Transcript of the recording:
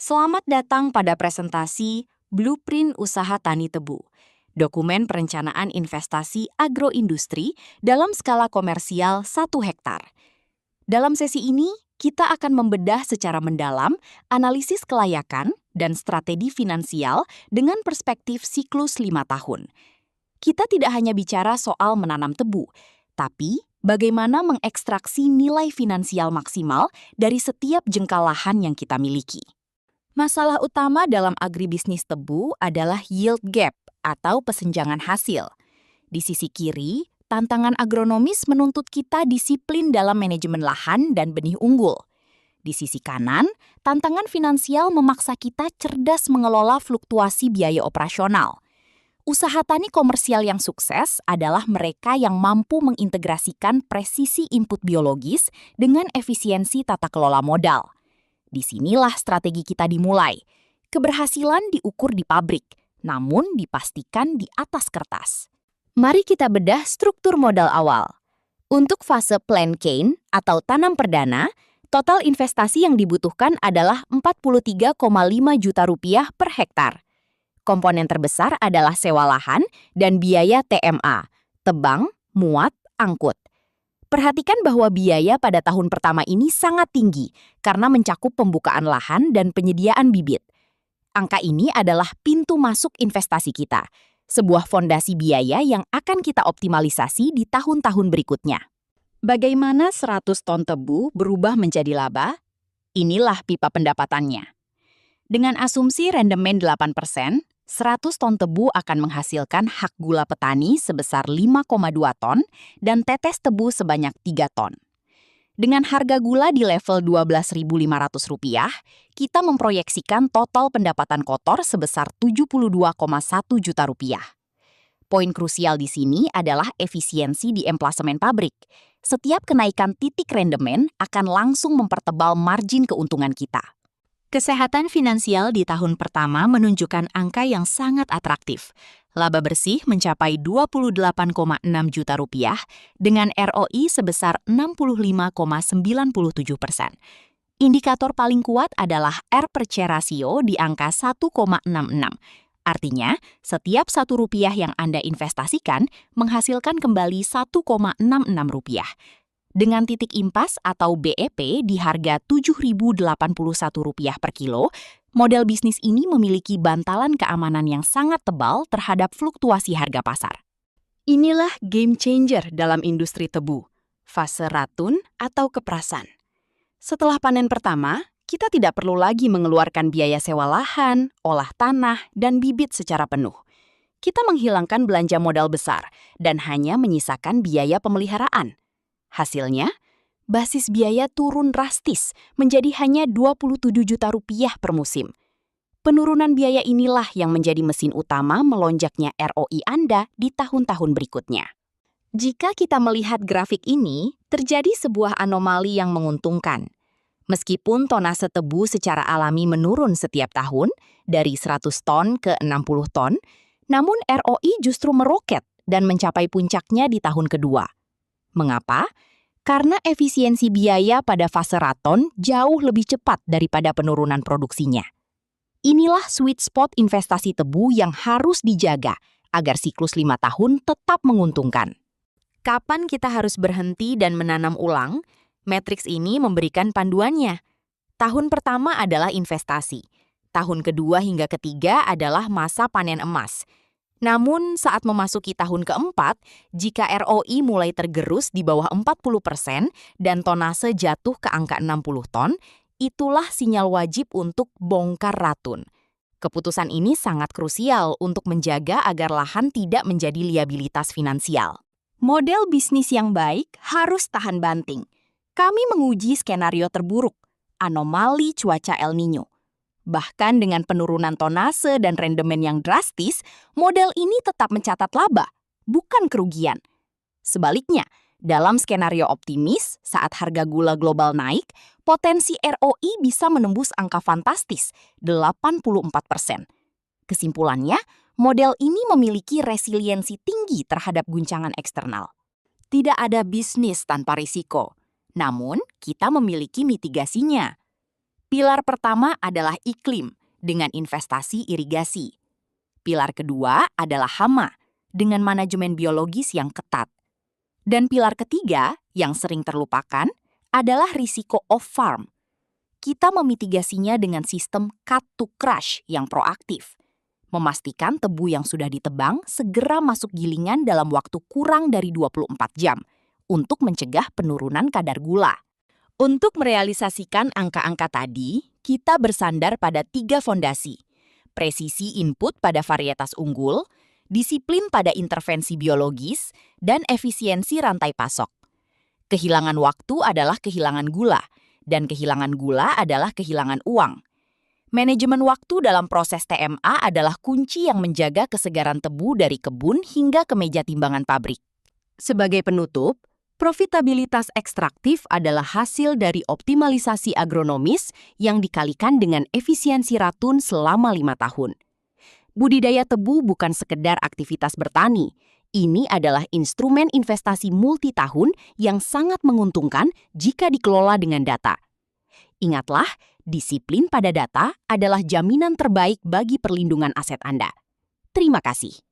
Selamat datang pada presentasi Blueprint Usaha Tani Tebu, dokumen perencanaan investasi agroindustri dalam skala komersial 1 hektar. Dalam sesi ini, kita akan membedah secara mendalam analisis kelayakan dan strategi finansial dengan perspektif siklus 5 tahun. Kita tidak hanya bicara soal menanam tebu, tapi bagaimana mengekstraksi nilai finansial maksimal dari setiap jengkal lahan yang kita miliki. Masalah utama dalam agribisnis tebu adalah yield gap atau kesenjangan hasil. Di sisi kiri, tantangan agronomis menuntut kita disiplin dalam manajemen lahan dan benih unggul. Di sisi kanan, tantangan finansial memaksa kita cerdas mengelola fluktuasi biaya operasional. Usaha tani komersial yang sukses adalah mereka yang mampu mengintegrasikan presisi input biologis dengan efisiensi tata kelola modal. Disinilah strategi kita dimulai. Keberhasilan diukur di pabrik, namun dipastikan di atas kertas. Mari kita bedah struktur modal awal. Untuk fase plant cane atau tanam perdana, total investasi yang dibutuhkan adalah Rp43,5 juta per hektar. Komponen terbesar adalah sewa lahan dan biaya TMA, tebang, muat, angkut. Perhatikan bahwa biaya pada tahun pertama ini sangat tinggi karena mencakup pembukaan lahan dan penyediaan bibit. Angka ini adalah pintu masuk investasi kita, sebuah fondasi biaya yang akan kita optimalisasi di tahun-tahun berikutnya. Bagaimana 100 ton tebu berubah menjadi laba? Inilah pipa pendapatannya. Dengan asumsi rendemen 8%, 100 ton tebu akan menghasilkan hak gula petani sebesar 5,2 ton dan tetes tebu sebanyak 3 ton. Dengan harga gula di level Rp12.500, kita memproyeksikan total pendapatan kotor sebesar Rp72,1 juta. Poin krusial di sini adalah efisiensi di emplasemen pabrik. Setiap kenaikan titik rendemen akan langsung mempertebal margin keuntungan kita. Kesehatan finansial di tahun pertama menunjukkan angka yang sangat atraktif. Laba bersih mencapai Rp28,6 juta dengan ROI sebesar 65,97%. Indikator paling kuat adalah R/C rasio di angka 1,66. Artinya, setiap Rp1 yang Anda investasikan menghasilkan kembali Rp1,66. Dengan titik impas atau BEP di harga Rp7.081 per kilo, model bisnis ini memiliki bantalan keamanan yang sangat tebal terhadap fluktuasi harga pasar. Inilah game changer dalam industri tebu, fase ratun atau keperasan. Setelah panen pertama, kita tidak perlu lagi mengeluarkan biaya sewa lahan, olah tanah, dan bibit secara penuh. Kita menghilangkan belanja modal besar dan hanya menyisakan biaya pemeliharaan. Hasilnya, basis biaya turun drastis menjadi hanya Rp27 juta per musim. Penurunan biaya inilah yang menjadi mesin utama melonjaknya ROI Anda di tahun-tahun berikutnya. Jika kita melihat grafik ini, terjadi sebuah anomali yang menguntungkan. Meskipun tonase tebu secara alami menurun setiap tahun, dari 100 ton ke 60 ton, namun ROI justru meroket dan mencapai puncaknya di tahun kedua. Mengapa? Karena efisiensi biaya pada fase raton jauh lebih cepat daripada penurunan produksinya. Inilah sweet spot investasi tebu yang harus dijaga agar siklus 5 tahun tetap menguntungkan. Kapan kita harus berhenti dan menanam ulang? Matriks ini memberikan panduannya. Tahun pertama adalah investasi. Tahun kedua hingga ketiga adalah masa panen emas. Namun saat memasuki tahun keempat, jika ROI mulai tergerus di bawah 40% dan tonase jatuh ke angka 60 ton, itulah sinyal wajib untuk bongkar ratun. Keputusan ini sangat krusial untuk menjaga agar lahan tidak menjadi liabilitas finansial. Model bisnis yang baik harus tahan banting. Kami menguji skenario terburuk, anomali cuaca El Niño. Bahkan dengan penurunan tonase dan rendemen yang drastis, model ini tetap mencatat laba, bukan kerugian. Sebaliknya, dalam skenario optimis, saat harga gula global naik, potensi ROI bisa menembus angka fantastis, 84%. Kesimpulannya, model ini memiliki resiliensi tinggi terhadap guncangan eksternal. Tidak ada bisnis tanpa risiko, namun kita memiliki mitigasinya. Pilar pertama adalah iklim dengan investasi irigasi. Pilar kedua adalah hama dengan manajemen biologis yang ketat. Dan pilar ketiga yang sering terlupakan adalah risiko off-farm. Kita memitigasinya dengan sistem cut to crush yang proaktif, memastikan tebu yang sudah ditebang segera masuk gilingan dalam waktu kurang dari 24 jam untuk mencegah penurunan kadar gula. Untuk merealisasikan angka-angka tadi, kita bersandar pada 3 fondasi: presisi input pada varietas unggul, disiplin pada intervensi biologis, dan efisiensi rantai pasok. Kehilangan waktu adalah kehilangan gula, dan kehilangan gula adalah kehilangan uang. Manajemen waktu dalam proses TMA adalah kunci yang menjaga kesegaran tebu dari kebun hingga ke meja timbangan pabrik. Sebagai penutup, profitabilitas ekstraktif adalah hasil dari optimalisasi agronomis yang dikalikan dengan efisiensi ratun selama 5 tahun. Budidaya tebu bukan sekedar aktivitas bertani. Ini adalah instrumen investasi multitahun yang sangat menguntungkan jika dikelola dengan data. Ingatlah, disiplin pada data adalah jaminan terbaik bagi perlindungan aset Anda. Terima kasih.